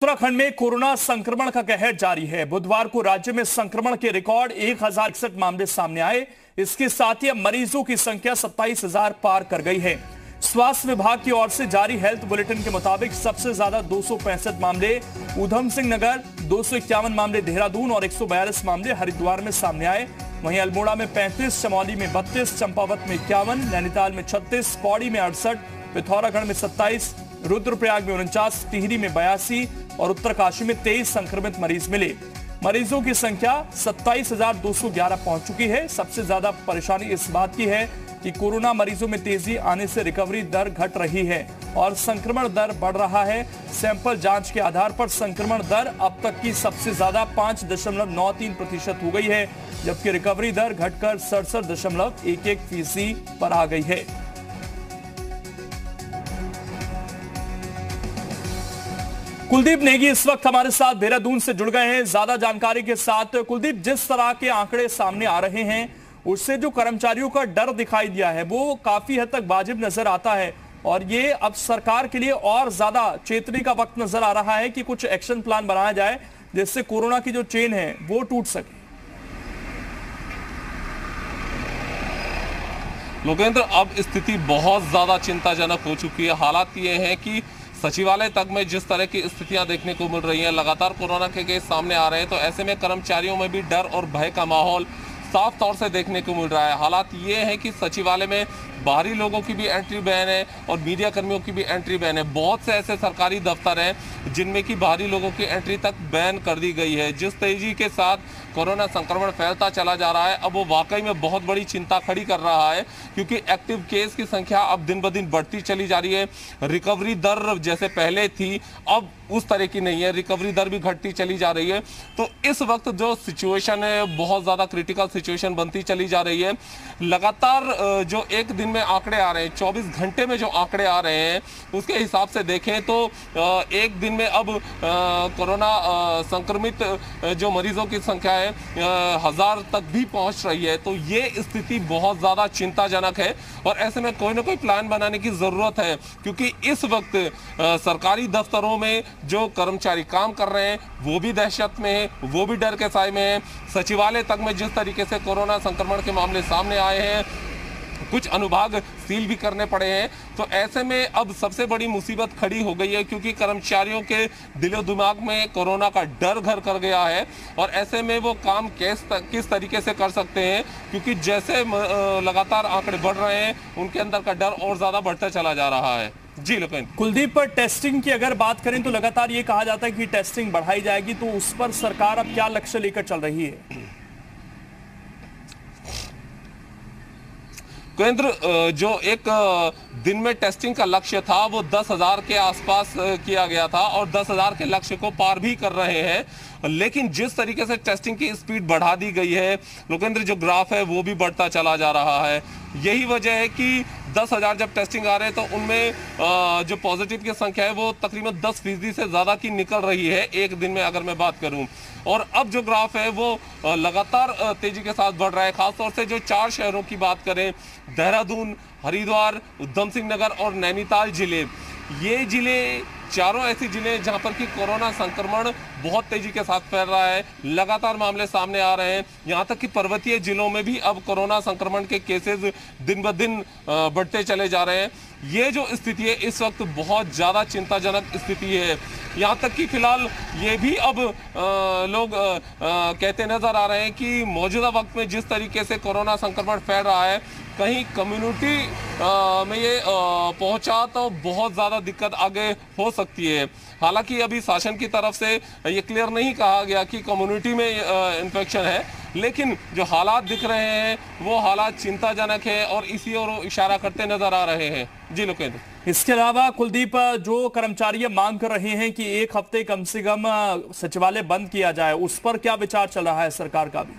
उत्तराखंड में कोरोना संक्रमण का कहर जारी है। बुधवार को राज्य में संक्रमण के रिकॉर्ड 1061 मामले सामने आए। इसके साथ ही अब मरीजों की संख्या 27,000 पार कर गई है। स्वास्थ्य विभाग की ओर से जारी हेल्थ बुलेटिन के मुताबिक सबसे ज्यादा 265 मामले ऊधम सिंह नगर, 251 मामले देहरादून और 142 मामले हरिद्वार में सामने आए। वहीं अल्मोड़ा में 35, चमोली में 32, चंपावत में 51, नैनीताल में 36, पौड़ी में 68, पिथौरागढ़ में 27, रुद्रप्रयाग में 49, टिहरी में 82 और उत्तरकाशी में 23 संक्रमित मरीज मिले। मरीजों की संख्या 27,211 पहुंच चुकी है। सबसे ज्यादा परेशानी इस बात की है कि कोरोना मरीजों में तेजी आने से रिकवरी दर घट रही है और संक्रमण दर बढ़ रहा है। सैंपल जांच के आधार पर संक्रमण दर अब तक की सबसे ज्यादा 5.93% हो गई है, जबकि रिकवरी दर घटकर 67.11% पर आ गई है। कुलदीप नेगी इस वक्त हमारे साथ देहरादून से जुड़ गए हैं ज्यादा जानकारी के साथ। कुलदीप, जिस तरह के आंकड़े सामने आ रहे हैं उससे जो कर्मचारियों का डर दिखाई दिया है वो काफी हद तक वाजिब नजर आता है और ये अब सरकार के लिए और ज्यादा चेतने का वक्त नजर आ रहा है कि कुछ एक्शन प्लान बनाया जाए जिससे कोरोना की जो चेन है वो टूट सके। लोकेंद्र, अब स्थिति बहुत ज्यादा चिंताजनक हो चुकी है। हालात ये हैं कि सचिवालय तक में जिस तरह की स्थितियां देखने को मिल रही हैं, लगातार कोरोना के केस सामने आ रहे हैं, तो ऐसे में कर्मचारियों में भी डर और भय का माहौल साफ तौर से देखने को मिल रहा है। हालात ये है कि सचिवालय में बाहरी लोगों की भी एंट्री बैन है और मीडिया कर्मियों की भी एंट्री बैन है। बहुत से ऐसे सरकारी दफ्तर हैं जिनमें कि बाहरी लोगों की एंट्री तक बैन कर दी गई है। जिस तेजी के साथ कोरोना संक्रमण फैलता चला जा रहा है, अब वो वाकई में बहुत बड़ी चिंता खड़ी कर रहा है, क्योंकि एक्टिव केस की संख्या अब दिन ब दिन बढ़ती चली जा रही है। रिकवरी दर जैसे पहले थी अब उस तरह की नहीं है, रिकवरी दर भी घटती चली जा रही है। तो इस वक्त जो सिचुएशन है बहुत ज़्यादा क्रिटिकल सिचुएशन बनती चली जा रही है। लगातार जो एक दिन में आंकड़े आ रहे हैं, 24 घंटे में जो आंकड़े आ रहे हैं उसके हिसाब से देखें तो एक दिन में अब कोरोना संक्रमित जो मरीजों की संख्या है 1000 तक भी पहुंच रही है। तो ये स्थिति बहुत ज़्यादा चिंताजनक है और ऐसे में कोई ना कोई प्लान बनाने की ज़रूरत है, क्योंकि इस वक्त सरकारी दफ्तरों में जो कर्मचारी काम कर रहे हैं वो भी दहशत में है, वो भी डर के साए में है। सचिवालय तक में जिस तरीके से कोरोना संक्रमण के मामले सामने आए हैं, कुछ अनुभाग सील भी करने पड़े हैं। तो ऐसे में अब सबसे बड़ी मुसीबत खड़ी हो गई है, क्योंकि कर्मचारियों के दिलो दिमाग में कोरोना का डर घर कर गया है और ऐसे में वो काम किस तरीके से कर सकते हैं, क्योंकि जैसे लगातार आंकड़े बढ़ रहे हैं उनके अंदर का डर और ज़्यादा बढ़ता चला जा रहा है। जी लोकेंद्र। कुलदीप, पर टेस्टिंग की अगर बात करें तो लगातार ये कहा जाता है कि टेस्टिंग बढ़ाई जाएगी, तो उस पर सरकार अब क्या लक्ष्य लेकर चल रही है? केंद्र जो एक दिन में टेस्टिंग का लक्ष्य था वो 10,000 के आसपास किया गया था और 10,000 के लक्ष्य को पार भी कर रहे हैं। लेकिन जिस तरीके से टेस्टिंग की स्पीड बढ़ा दी गई है लोकेंद्र, जो ग्राफ है वो भी बढ़ता चला जा रहा है। यही वजह है कि 10,000 जब टेस्टिंग आ रहे हैं तो उनमें जो पॉजिटिव की संख्या है वो तकरीबन 10% से ज़्यादा की निकल रही है एक दिन में, अगर मैं बात करूं। और अब जो ग्राफ है वो लगातार तेजी के साथ बढ़ रहा है। खासतौर से जो 4 शहरों की बात करें, देहरादून, हरिद्वार, ऊधम सिंह नगर और नैनीताल जिले, ये जिले चारों ऐसे जिले जहां पर कि कोरोना संक्रमण बहुत तेजी के साथ फैल रहा है, लगातार मामले सामने आ रहे हैं। यहां तक कि पर्वतीय जिलों में भी अब कोरोना संक्रमण के केसेस दिन ब दिन बढ़ते चले जा रहे हैं। ये जो स्थिति है इस वक्त बहुत ज़्यादा चिंताजनक स्थिति है। यहाँ तक कि फिलहाल ये भी अब लोग कहते नज़र आ रहे हैं कि मौजूदा वक्त में जिस तरीके से कोरोना संक्रमण फैल रहा है, कहीं कम्युनिटी में ये पहुंचा तो बहुत ज़्यादा दिक्कत आगे हो सकती है। हालांकि अभी शासन की तरफ से ये क्लियर नहीं कहा गया कि कम्युनिटी में इन्फेक्शन है, लेकिन जो हालात दिख रहे हैं वो हालात चिंताजनक है और इसी ओर इशारा करते नजर आ रहे हैं। जी लोकेंद्र। इसके अलावा कुलदीप, जो कर्मचारी मांग कर रहे हैं कि एक हफ्ते कम से कम सचिवालय बंद किया जाए, उस पर क्या विचार चल रहा है सरकार का भी?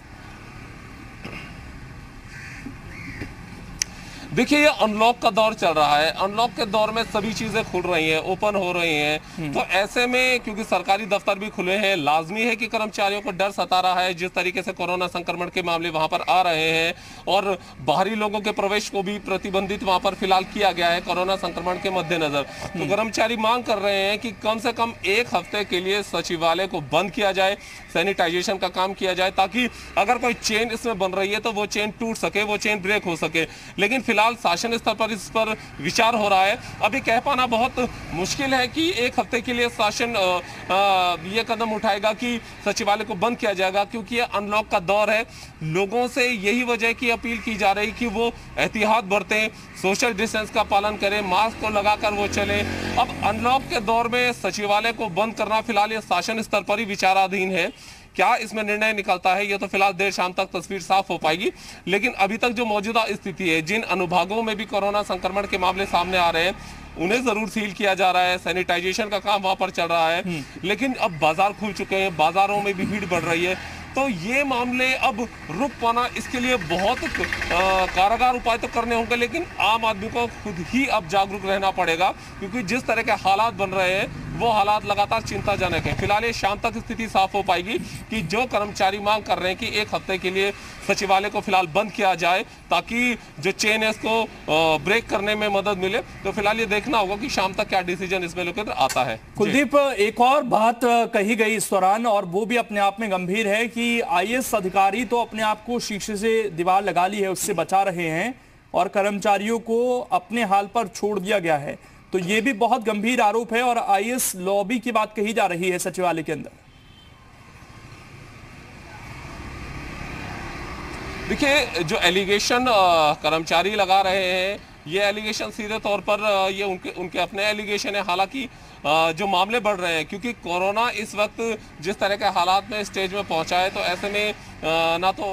देखिए, ये अनलॉक का दौर चल रहा है। अनलॉक के दौर में सभी चीजें खुल रही हैं, ओपन हो रही हैं। तो ऐसे में क्योंकि सरकारी दफ्तर भी खुले हैं, लाजमी है कि कर्मचारियों को डर सता रहा है। जिस तरीके से कोरोना संक्रमण के मामले वहां पर आ रहे हैं और बाहरी लोगों के प्रवेश को भी प्रतिबंधित वहां पर फिलहाल किया गया है कोरोना संक्रमण के मद्देनजर। तो कर्मचारी मांग कर रहे हैं कि कम से कम एक हफ्ते के लिए सचिवालय को बंद किया जाए, सैनिटाइजेशन का काम किया जाए, ताकि अगर कोई चेन इसमें बन रही है तो वो चेन टूट सके, वो चेन ब्रेक हो सके। लेकिन फिलहाल शासन स्तर पर इस पर विचार हो रहा है। अभी कह पाना बहुत मुश्किल है कि एक हफ्ते के लिए शासन ये कदम उठाएगा कि सचिवालय को बंद किया जाएगा, क्योंकि ये अनलॉक का दौर है। लोगों से यही वजह की अपील की जा रही कि वो एहतियात बरतें, सोशल डिस्टेंस का पालन करें, मास्क को लगाकर वो चले। अब अनलॉक के दौर में सचिवालय को बंद करना फिलहाल ये शासन स्तर पर ही विचाराधीन है। क्या इसमें निर्णय निकलता है ये तो फिलहाल देर शाम तक तस्वीर साफ हो पाएगी। लेकिन अभी तक जो मौजूदा स्थिति है, जिन अनुभागों में भी कोरोना संक्रमण के मामले सामने आ रहे हैं उन्हें जरूर सील किया जा रहा है, सैनिटाइजेशन का काम वहां पर चल रहा है। लेकिन अब बाजार खुल चुके हैं, बाजारों में भी भीड़ बढ़ रही है। तो ये मामले अब रुक पाना, इसके लिए बहुत कारगर उपाय तो करने होंगे, लेकिन आम आदमी को खुद ही अब जागरूक रहना पड़ेगा, क्योंकि जिस तरह के हालात बन रहे हैं वो हालात लगातार चिंताजनक है। फिलहाल ये शाम तक स्थिति साफ हो पाएगी कि जो कर्मचारी मांग कर रहे हैं कि एक हफ्ते के लिए सचिवालय को फिलहाल बंद किया जाए ताकि जो चेन है इसको ब्रेक करने में मदद मिले। तो फिलहाल ये देखना होगा कि शाम तक क्या डिसीजन इसमें लेकर आता है। कुलदीप, एक और बात कही गई इस दौरान और वो भी अपने आप में गंभीर है कि आईएएस अधिकारी तो अपने आप को शीशे से दीवार लगा ली है, उससे बचा रहे हैं और कर्मचारियों को अपने हाल पर छोड़ दिया गया है। तो ये भी बहुत गंभीर आरोप है और आईएएस लॉबी की बात कही जा रही है सचिवालय के अंदर। देखिए, जो एलिगेशन कर्मचारी लगा रहे हैं ये एलिगेशन सीधे तौर पर ये उनके अपने एलिगेशन है। हालांकि जो मामले बढ़ रहे हैं, क्योंकि कोरोना इस वक्त जिस तरह के हालात में स्टेज में पहुंचा है, तो ऐसे में ना तो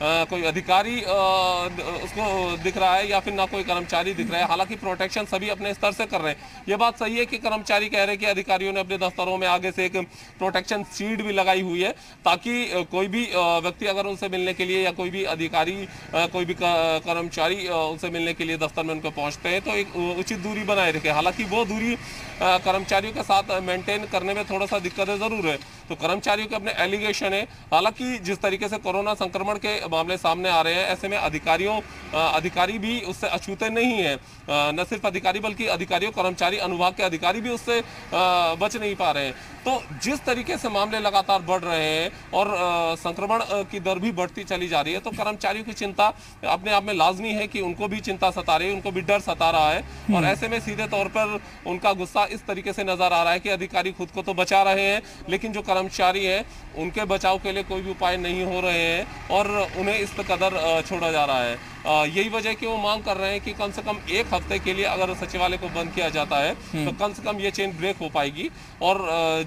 कोई अधिकारी उसको दिख रहा है या फिर ना कोई कर्मचारी दिख रहा है। हालांकि प्रोटेक्शन सभी अपने स्तर से कर रहे हैं। ये बात सही है कि कर्मचारी कह रहे हैं कि अधिकारियों ने अपने दफ्तरों में आगे से एक प्रोटेक्शन शीट भी लगाई हुई है, ताकि कोई भी व्यक्ति अगर उनसे मिलने के लिए या कोई भी अधिकारी कोई भी कर्मचारी उनसे मिलने के लिए दफ्तर में उनको पहुंचते हैं तो एक उचित दूरी बनाए रखे। हालांकि वो दूरी कर्मचारियों के साथ मेंटेन करने में थोड़ा सा दिक्कतें जरूर है। तो कर्मचारियों के अपने एलिगेशन है। हालांकि जिस तरीके से कोरोना संक्रमण के मामले सामने आ रहे हैं, ऐसे में अधिकारी भी उससे अछूते नहीं है। न सिर्फ अधिकारी बल्कि अधिकारियों, कर्मचारी, अनुभाग के अधिकारी भी उससे बच नहीं पा रहे हैं। तो जिस तरीके से मामले लगातार बढ़ रहे हैं और संक्रमण की दर भी बढ़ती चली जा रही है, तो कर्मचारियों की चिंता अपने आप में लाजमी है कि उनको भी चिंता सता रही है, उनको भी डर सता रहा है। और ऐसे में सीधे तौर पर उनका गुस्सा इस तरीके से नजर आ रहा है कि अधिकारी खुद को तो बचा रहे हैं, लेकिन जो कर्मचारी हैं उनके बचाव के लिए कोई भी उपाय नहीं हो रहे हैं और उन्हें इस कदर छोड़ा जा रहा है। यही वजह कि वो मांग कर रहे हैं कि कम से कम एक हफ्ते के लिए अगर सचिवालय को बंद किया जाता है तो कम से कम ये चेन ब्रेक हो पाएगी और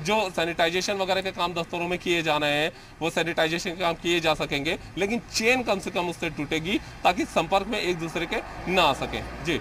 जो सैनिटाइजेशन वगैरह के काम दफ्तरों में किए जाने हैं वो सैनिटाइजेशन के काम किए जा सकेंगे, लेकिन चेन कम से कम उससे टूटेगी ताकि संपर्क में एक दूसरे के ना आ सके। जी।